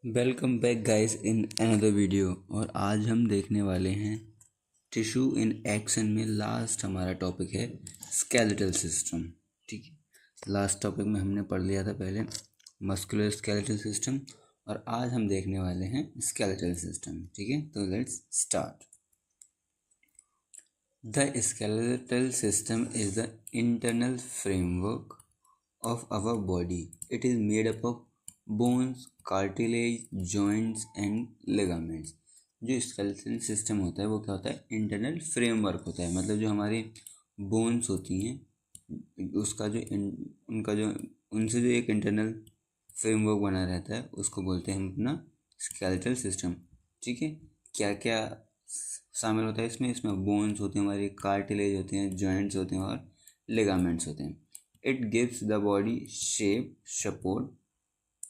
Welcome back guys in another video. और आज हम देखने वाले हैं टिश्यू इन एक्शन में लास्ट हमारा टॉपिक है स्केलेटल सिस्टम। ठीक है, लास्ट टॉपिक में हमने पढ़ लिया था पहले मस्कुलर स्केलेटल सिस्टम और आज हम देखने वाले हैं स्केलेटल सिस्टम। ठीक है, तो let's start. The skeletal system is the internal framework of our body. It is made up of bones, cartilage, joints and ligaments. जो स्केलेटल सिस्टम होता है वो क्या होता है? इंटरनल फ्रेमवर्क होता है। मतलब जो हमारी बोन्स होती हैं उसका जो उनका जो उनसे जो एक इंटरनल फ्रेमवर्क बना रहता है उसको बोलते हैं हम अपना स्केलेटल सिस्टम। ठीक है, क्या क्या शामिल होता है इसमें बोन्स होते हैं, हमारे कार्टिलेज होते हैं, जॉइंट्स होते हैं और लिगामेंट्स होते हैं। It gives the body shape, support,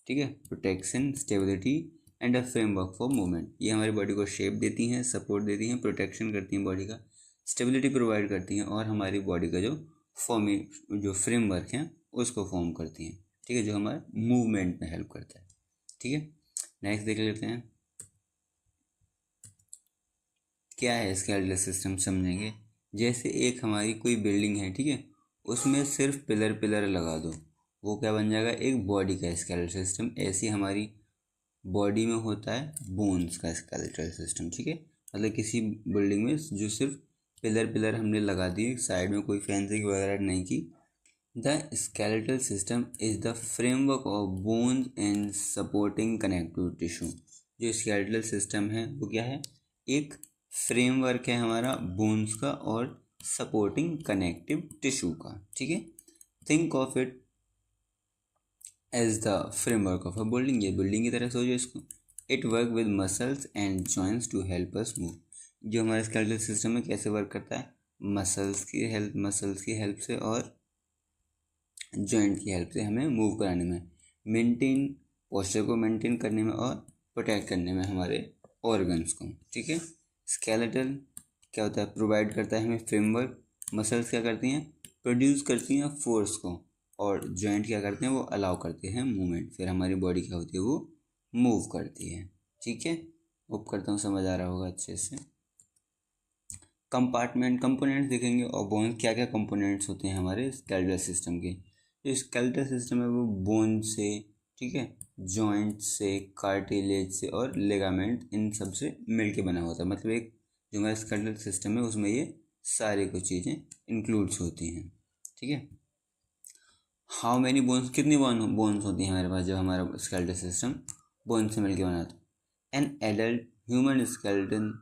ठीक है, protection, stability and a framework for movement. ये हमारी बॉडी को शेप देती हैं, सपोर्ट देती हैं, प्रोटेक्शन करती हैं बॉडी का, स्टेबिलिटी प्रोवाइड करती हैं और हमारी बॉडी का जो फ्रेमवर्क है उसको फॉर्म करती हैं। ठीक है, जो हमारे मूवमेंट में हेल्प करता है। ठीक है, नेक्स्ट देख लेते हैं क्या है स्केलेटल सिस्टम, समझेंगे। जैसे एक हमारी कोई बिल्डिंग है, ठीक है, उसमें सिर्फ पिलर पिलर लगा दो, वो क्या बन जाएगा? एक बॉडी का स्केलेटल सिस्टम। ऐसी हमारी बॉडी में होता है बोन्स का स्केलेटल सिस्टम। ठीक है, मतलब किसी बिल्डिंग में जो सिर्फ पिलर पिलर हमने लगा दिए, साइड में कोई फेंसिंग वगैरह नहीं की। The skeletal system is the framework of bones and supporting connective tissue. जो स्केलेटल सिस्टम है वो क्या है? एक फ्रेमवर्क है हमारा बोन्स का और सपोर्टिंग कनेक्टिव टिश्यू का। ठीक है, think of it as the framework of a building. ये बिल्डिंग की तरह सोचो इसको। It work with muscles and joints to help us move. जो हमारा स्केलेटल सिस्टम है कैसे वर्क करता है? मसल्स की हेल्प से और जॉइंट की हेल्प से हमें मूव कराने में, मेंटेन पोस्चर को मेंटेन करने में और प्रोटेक्ट करने में हमारे ऑर्गन्स को। ठीक है, स्केलेटल क्या होता है? प्रोवाइड करता है हमें फ्रेमवर्क। मसल्स क्या करती हैं? प्रोड्यूस करती हैं फोर्स को। और जॉइंट क्या करते हैं? वो अलाउ करते हैं मूवमेंट। फिर हमारी बॉडी क्या होती है? वो मूव करती है। ठीक है, होप करता हूँ समझ आ रहा होगा अच्छे से। कंपोनेंट्स देखेंगे और बोन क्या क्या कंपोनेंट्स होते हैं हमारे स्केलेटल सिस्टम के। जो स्केलेटल सिस्टम है वो बोन से, ठीक है, जॉइंट से, कार्टिलेज से और लिगामेंट, इन सब से मिलके बना होता है। मतलब एक जो हमारा स्केलेटल सिस्टम है उसमें ये सारी कुछ चीज़ें इंक्लूड्स होती हैं। ठीक है, हाउ मैनी बोन्स, कितनी बोन्स होती हैं हमारे पास जब हमारा स्केलेटल सिस्टम बोन से मिलके बना था? An adult human skeleton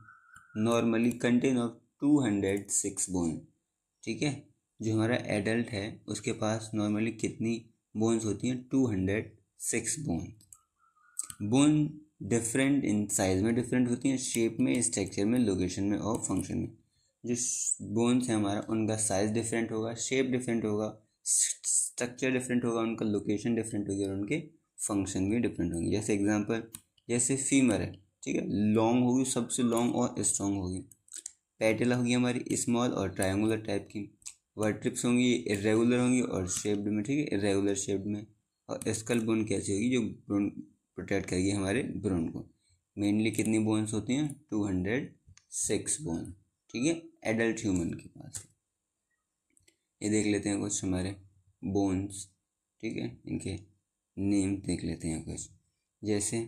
normally contain of 206 bone. ठीक है, जो हमारा एडल्ट है उसके पास नॉर्मली कितनी बोन्स होती हैं? 206 bone. Bone different in size में डिफरेंट होती हैं, शेप में, स्ट्रक्चर में, लोकेशन में और फंक्शन में। जो बोन्स है हमारा उनका साइज डिफरेंट होगा, शेप डिफरेंट होगा, स्ट्रक्चर डिफरेंट होगा, उनका लोकेशन डिफरेंट होगी और उनके फंक्शन भी डिफरेंट होंगे। जैसे एग्जांपल, जैसे फीमर है, ठीक है, लॉन्ग होगी, सबसे लॉन्ग और स्ट्रॉन्ग होगी। पैटेला होगी हमारी स्मॉल और ट्रायंगुलर टाइप की। वर्ट्रिप्स होंगी इरेगुलर होंगी और शेप्ड में, ठीक है, इरेगुलर शेप्ड में। और स्कल बोन कैसी होगी? जो ब्रोन प्रोटेक्ट करेगी हमारे ब्रोन को। मेनली कितनी बोन्स होती हैं? 206 बोन। ठीक है, एडल्ट ह्यूमन के पास। ये देख लेते हैं कुछ हमारे बोन्स। ठीक है, इनके नेम देख लेते हैं कुछ। जैसे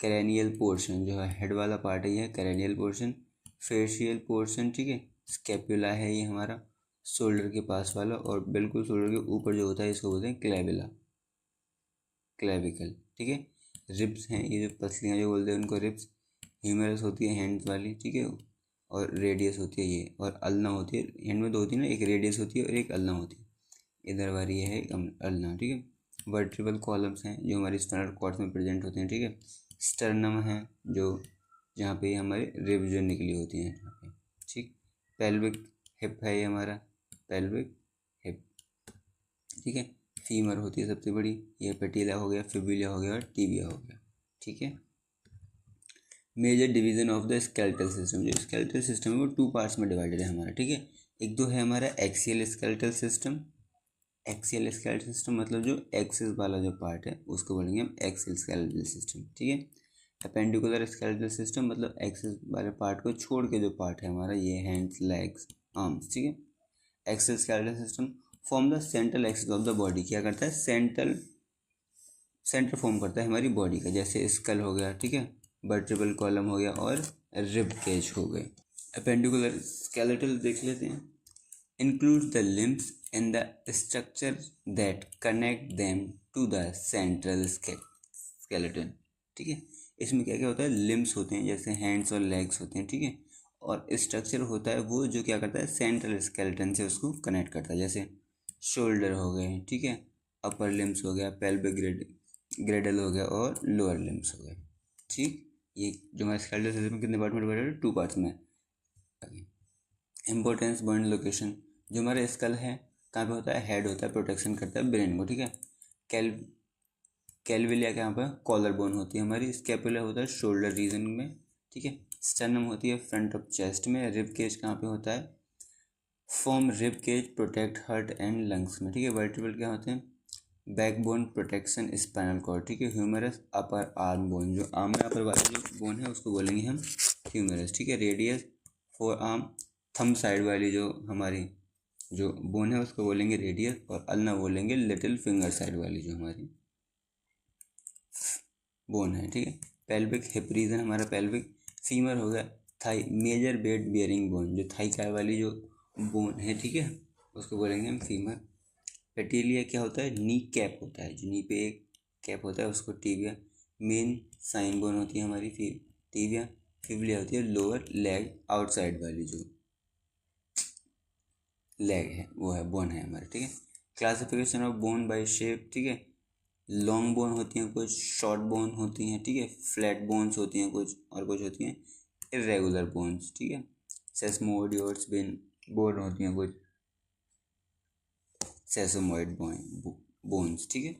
क्रेनियल पोर्शन, जो है हेड वाला पार्ट है, ये क्रेनियल पोर्शन। फेशियल पोर्शन, ठीक है, स्कैपुला है ये हमारा, शोल्डर के पास वाला। और बिल्कुल शोल्डर के ऊपर जो होता है इसको बोलते हैं क्लेविला, क्लेविकल। ठीक है, रिब्स हैं, ये जो पसलियाँ जो बोलते हैं उनको रिब्स। ह्यूमरस होती है हैंड्स वाली, ठीक है, और रेडियस होती है ये, और अल्ना होती है। हैंड में दो होती है ना, एक रेडियस होती है और एक अल्ना होती है। इधर वाली ये है अल्ना। ठीक है, वर्टिब्रल कॉलम्स हैं जो हमारी स्पाइनल कॉर्ड में प्रेजेंट होते हैं। ठीक है, स्टर्नम है जो जहाँ पे हमारे रिब्स जो निकली होती हैं यहाँ पे। ठीक, पेल्विक हिप है ये हमारा, पेल्विक हिप। ठीक है, फीमर होती है सबसे बड़ी, ये पेटिला हो गया, फिबुला हो गया और टिबिया हो गया। ठीक है, major division of the skeletal system. जो स्केलेटल सिस्टम है वो 2 पार्ट्स में डिवाइडेड है हमारा। ठीक है, एक तो है हमारा axial skeletal system, axial skeletal system मतलब जो एक्सिस वाला जो पार्ट है उसको बोलेंगे हम एक्सियल स्केलेटल सिस्टम, ठीक है। अपेंडिकुलर स्केलेटल सिस्टम मतलब एक्सिस वाले पार्ट को छोड़ के जो पार्ट है हमारा, ये हैंड्स, लेग्स, आर्म्स, ठीक है। Axial skeletal system form the central axis of the body, क्या करता है, सेंटर फॉर्म करता है हमारी बॉडी का, जैसे स्कल हो गया, ठीक है, वर्टिब्रल कॉलम हो गया और रिब केज हो गए। अपेंडिकुलर स्केलेटल देख लेते हैं। includes the limbs and the structure that connect them to the central skeleton, ठीक है। इसमें क्या क्या होता है, लिम्स होते हैं जैसे हैंड्स और लेग्स होते हैं, ठीक है, और स्ट्रक्चर होता है वो जो क्या करता है, सेंट्रल स्केलेटन से उसको कनेक्ट करता है, जैसे शोल्डर हो गए, ठीक है, अपर लिम्स हो गया, पेल्विक ग्रेडल हो गया और लोअर लिम्स हो गए, ठीक। ये जो हमारे स्केलेटल सिस्टम में कितने पार्ट में डिवाइडेड है, 2 पार्ट्स में। इम्पोर्टेंस बॉन्ड लोकेशन, जो हमारा स्कल है कहाँ पे होता है, हेड होता है, प्रोटेक्शन करता है ब्रेन को, ठीक है। कैलविलिया के यहाँ पर कॉलर बोन होती है हमारी, स्कैपुला होता है शोल्डर रीजन में, ठीक है। स्टर्नम होती है फ्रंट ऑफ चेस्ट में। रिब केज कहाँ पे होता है, form rib cage protect heart and lungs में, ठीक है। वर्टिब्रल क्या होते हैं, backbone protection spinal cord, ठीक है। ह्यूमरस अपर आर्म बोन, जो आर्म में अपर वाला जो बोन है उसको बोलेंगे हम ह्यूमरस, ठीक है। Radius four arm, thumb side वाली जो हमारी जो बोन है उसको बोलेंगे रेडियस, और अल्ना बोलेंगे लिटिल फिंगर साइड वाली जो हमारी बोन है, ठीक है। पेल्विक हिप रीजन हमारा पेल्विक, फीमर हो गया thigh, major weight bearing bone, जो थाई काय वाली जो बोन है, ठीक है, उसको बोलेंगे हम फीमर। पेटिलिया क्या होता है, नी कैप होता है, जो नी पे एक कैप होता है उसको टीबिया। मेन साइन बोन होती है हमारी टीबिया। फिबलिया होती है लोअर लेग आउटसाइड वाली जो लेग है वो है बोन है हमारे, ठीक है। Classification of bone by shape, ठीक है। लॉन्ग बोन होती हैं कुछ, शॉर्ट बोन होती हैं, ठीक है, फ्लैट बोन्स होती हैं कुछ, और कुछ होती हैं इरेगुलर बोन्स, ठीक है। सेस्मोइड्स बोन होती हैं कुछ, सेसोमोइड बोन्स, ठीक है।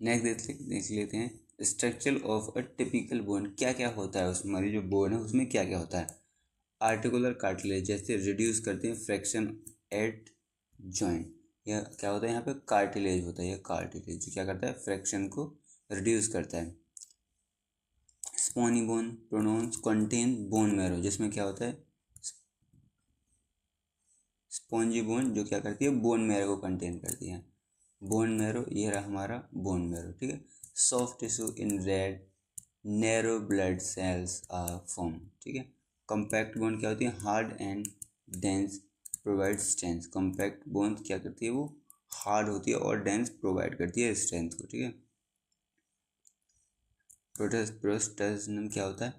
नेक्स्ट देख लेते हैं structure of a typical bone, क्या क्या होता है उसमें, हमारी जो बोन है उसमें क्या क्या होता है। आर्टिकुलर कार्टिलेज, जैसे रिड्यूस करते हैं फ्रैक्शन एट जॉइंट, यह क्या होता है, यहाँ पे कार्टिलेज होता है, यह कार्टिलेज जो क्या करता है, फ्रैक्शन को रिड्यूस करता है। Spongy bone pronounce contain bone marrow, जिसमें क्या होता है, स्पॉन्जी बोन जो क्या करती है, बोन मैरो को कंटेन करती है। बोन मैरो, ये रहा हमारा बोन मैरो, ठीक है। Soft tissue in red marrow blood cells are form, ठीक है। कॉम्पैक्ट बोन क्या होती है, hard and dense provide strength, compact bone क्या करती है, वो हार्ड होती है और डेंस प्रोवाइड करती है स्ट्रेंथ को, ठीक है। प्रोस्टासिनम क्या होता है,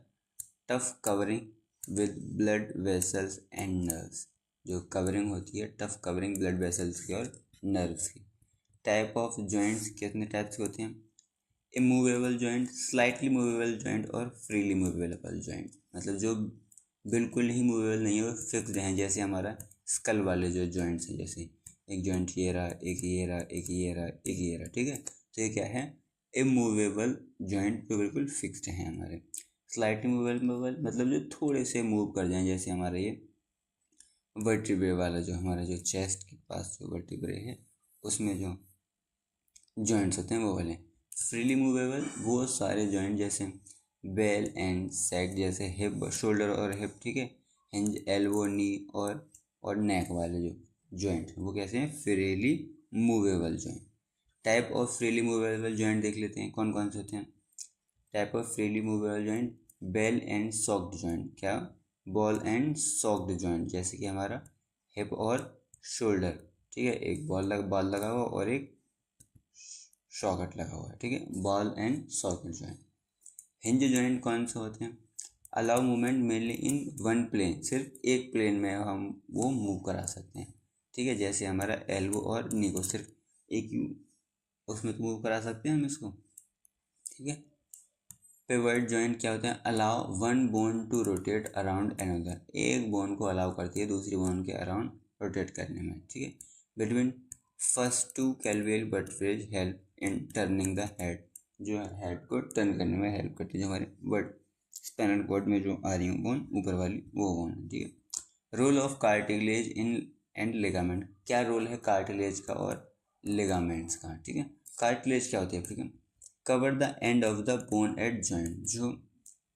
tough covering with blood vessels and nerves, जो कवरिंग होती है, टफ कवरिंग ब्लड वेसल्स की और नर्व्स की। टाइप ऑफ जॉइंट्स कितने टाइप्स के होते हैं, immovable joint, slightly movable joint और फ्रीली मूवेबल जॉइंट, मतलब जो बिल्कुल ही मूवेबल नहीं है वो फिक्स्ड हैं, जैसे हमारा स्कल वाले जो जॉइंट्स हैं, जैसे एक जॉइंट ये रहा, एक ये रहा, एक ये रहा, एक ये रहा, ठीक है। तो ये क्या है, इमूवेबल जॉइंट जो बिल्कुल फिक्स्ड हैं हमारे। स्लाइटली मूवेबल मतलब जो थोड़े से मूव कर जाएं, जैसे हमारा ये वर्टिब्रे वाला जो हमारा जो चेस्ट के पास जो वर्टिब्रे है उसमें जो जॉइंट्स होते हैं वो वाले। फ्रीली मूवेबल वो सारे जॉइंट जैसे बेल एंड सैक, जैसे हिप, शोल्डर और हिप, ठीक है, हिंज, एल्बो, नी और नेक वाले जो जॉइंट वो कैसे हैं, freely movable joint. Type of freely movable joint देख लेते हैं कौन कौन से होते हैं। Type of freely movable joint, ball and socket joint, क्या, बॉल एंड सॉक्ड जॉइंट, जैसे कि हमारा हिप और शोल्डर, ठीक है, एक बॉल लगा हुआ और एक सॉकेट लगा हुआ है, ठीक है, ball and socket joint. Hinge joint कौन से होते हैं, allow movement mainly in one plane, सिर्फ एक प्लेन में हम वो मूव करा सकते हैं, ठीक है, जैसे हमारा एल्बो और नी को सिर्फ एक उसमें तो मूव करा सकते हैं हम इसको, ठीक है। पिवट जॉइंट क्या होते हैं, allow one bone to rotate around another, एक बोन को अलाउ करती है दूसरी बोन के अराउंड रोटेट करने में, ठीक है। Between first two cervical vertebrae help in turning the head, जो हेड को टर्न करने में हेल्प करती है, जो हमारे वर्ड स्पाइनल कॉर्ड में जो आ रही है बोन ऊपर वाली वो बोन है, ठीक है। Role of cartilage in and ligament. क्या रोल है कार्टिलेज का और लिगामेंट्स का, ठीक है। कार्टिलेज क्या होती है, ठीक है, cover the end of the bone eight joint, जो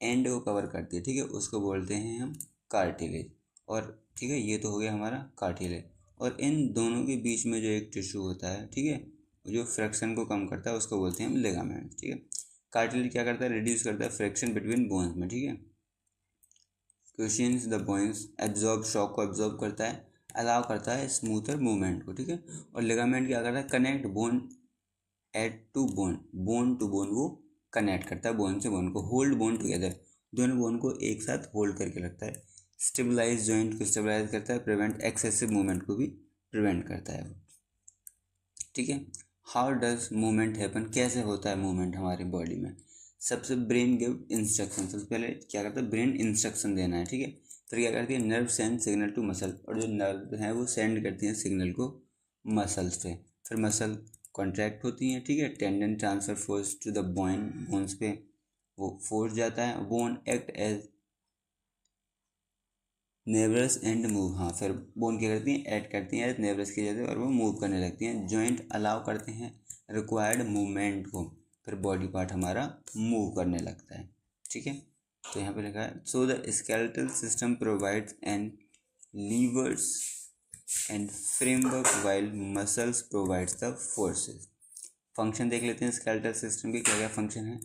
एंड को कवर करती है, ठीक है, उसको बोलते हैं हम कार्टिलेज। और ठीक है, ये तो हो गया हमारा कार्टिलेज। और इन दोनों के बीच में जो एक टिश्यू होता है, ठीक है, जो फ्रैक्शन को कम करता है उसको बोलते हैं हम लिगामेंट, ठीक है। कार्टिलेज क्या करता है, रिड्यूस करता है फ्रैक्शन बिटवीन बोन्स में, ठीक है। Questions the bones absorb, shock को एब्जॉर्ब करता है, अलाउ करता है स्मूथर मूवमेंट को, ठीक है। और लिगामेंट क्या करता है, connect bone at to bone, bone to bone वो कनेक्ट करता है बोन से बोन को, होल्ड बोन टुगेदर, दोनों बोन को एक साथ होल्ड करके रखता है। स्टेबलाइज जॉइंट को स्टेबलाइज करता है, प्रिवेंट एक्सेसिव मूवमेंट को भी प्रिवेंट करता है, ठीक है। हाउ डज मूवमेंट हैपन, कैसे होता है मूवमेंट हमारी बॉडी में। सबसे ब्रेन गिव इंस्ट्रक्शन, सबसे पहले क्या करता है, ब्रेन इंस्ट्रक्शन देना है, ठीक है। फिर क्या करती है, nerve send signal to muscle, और जो नर्व है वो सेंड करती हैं सिग्नल को मसल्स पे, फिर मसल कॉन्ट्रैक्ट होती हैं, ठीक है। Tendon transfer force to the bone, bones पे वो फोर्स जाता है। Bone act as levers and move, हाँ, फिर बोन क्या करती हैं, ऐड करती हैं नेवरस की जगह और वो मूव करने लगती हैं। जॉइंट अलाउ करते हैं रिक्वायर्ड मूवमेंट को, फिर बॉडी पार्ट हमारा मूव करने लगता है, ठीक है। तो यहाँ पे लिखा है, so the skeletal system provides N levers and framework while muscles provides the forces. Function देख लेते हैं स्केलेटल सिस्टम के, क्या क्या फंक्शन है।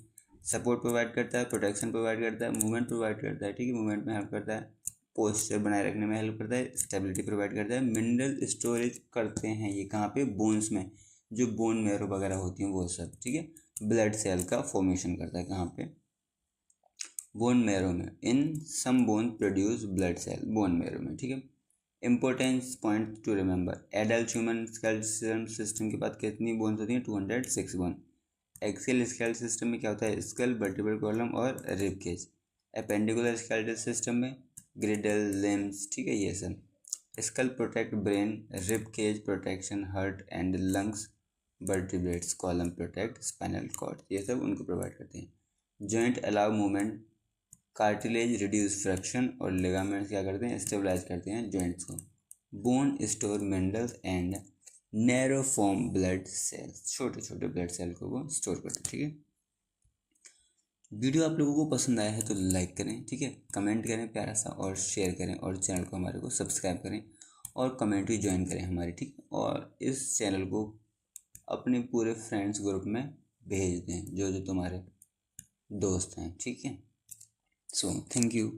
सपोर्ट प्रोवाइड करता है, प्रोटेक्शन प्रोवाइड करता है, मूवमेंट प्रोवाइड करता है, ठीक है, मूवमेंट में हेल्प करता है, पोस्चर बनाए रखने में हेल्प करता है, स्टेबिलिटी प्रोवाइड करता है। मिनरल स्टोरेज करते हैं ये कहाँ पे, बोन्स में, जो बोन मेरो वगैरह होती हैं वो सब, ठीक है। ब्लड सेल का फॉर्मेशन करता है कहाँ पे, बोन मेरो में। In some bone produce blood cell, bone marrow में, ठीक है। Importance point to remember, adult human skeletal system के बाद कितनी बोन्स होती हैं, 206 बोन। एक्सियल स्केलेटल सिस्टम में क्या होता है, स्कल, वर्टिब्रल कॉलम और rib cage. Appendicular skeletal system में ग्रिडल, लिम्स, ठीक है, ये सब। Skull protect brain, rib cage protection heart and lungs, vertebrates column protect spinal cord, ये सब उनको प्रोवाइड करते हैं। Joint allow movement, cartilage reduce friction, और लिगामेंट्स क्या करते हैं, स्टेबलाइज करते हैं जॉइंट्स को। Bone store minerals and marrow form blood cells, छोटे छोटे ब्लड सेल को वो स्टोर करते हैं, ठीक है। वीडियो आप लोगों को पसंद आया है तो लाइक करें, ठीक है, कमेंट करें प्यारा सा, और शेयर करें, और चैनल को हमारे को सब्सक्राइब करें, और कमेंट्री ज्वाइन करें हमारी, ठीक। और इस चैनल को अपने पूरे फ्रेंड्स ग्रुप में भेज दें, जो जो तुम्हारे दोस्त हैं, ठीक है। So thank you.